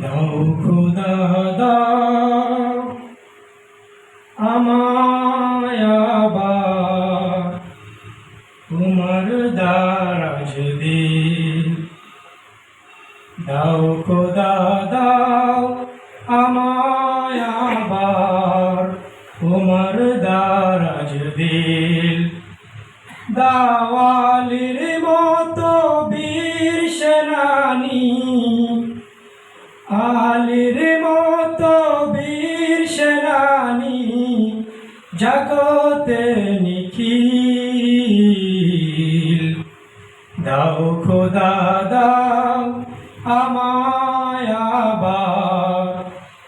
দাও খোদা দাও আমায় আবার তোমার দারাজ দিল। দাও খোদা দাও আমায় আবার তোমার দারাজ দিল। দাওয়ালির মতো বীর সেনানী, আলীর মতো বীর সেনানী, জগতে নিখিল। দাও খোদা দাও আমায় আবার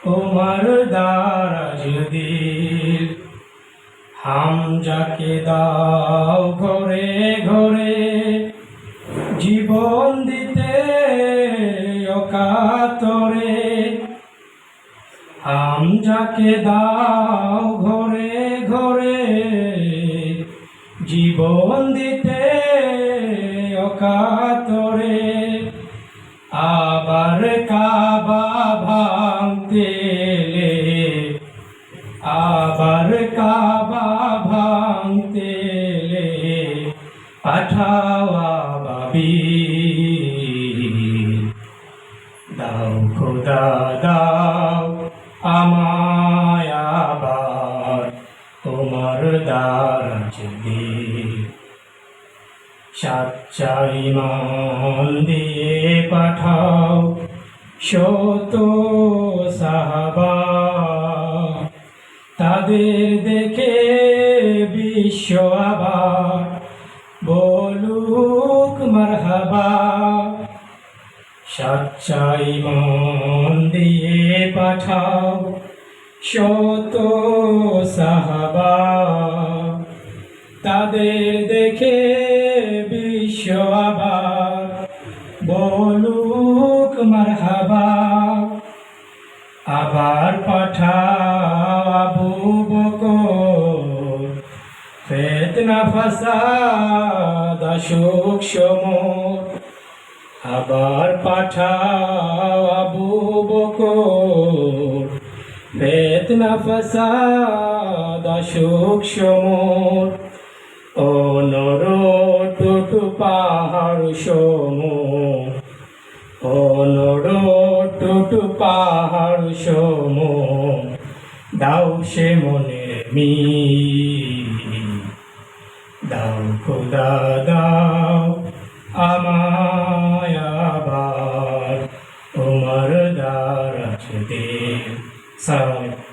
তোমার দারাজ দিল। হামজাকে দাও ঘরে ঘরে জীবন দিতে অকাতরে। হামজাকে দাও ঘরে ঘরে জীবন দিতে অকাতরে। আবার কাবা ভাঙতে এলে, আবার কাবা ভাঙতে এলে পাঠাও আবাবিল। দাও খোদা দাও আমায় আবার তোমার দারাজ দিল। সাচ্চা ঈমান দিয়ে পাঠাও শত সাহাবা, তাদের দেখে বিশ্ব আবার বলুক মারহাবা। সাচ্চা ঈমান দিয়ে পাঠাও শত সাহাবা, তাদের দেখে বিশ্ব আবার বলুক মারহাবা। আবার পাঠাও আবু বকর, ফিতনা ফাসাদ অসুখ সমর। আবার পাঠাও আবু বকর, ফিতনা ফাসাদ অসুখ সমর। ও নর টুটু পাহাড় সমর, ও নর টুটু পাহাড় সমর। দাও সে মনের মিল। দাও খোদা দাও আমায় আবার তোমার দারাজ দিল। সালাম।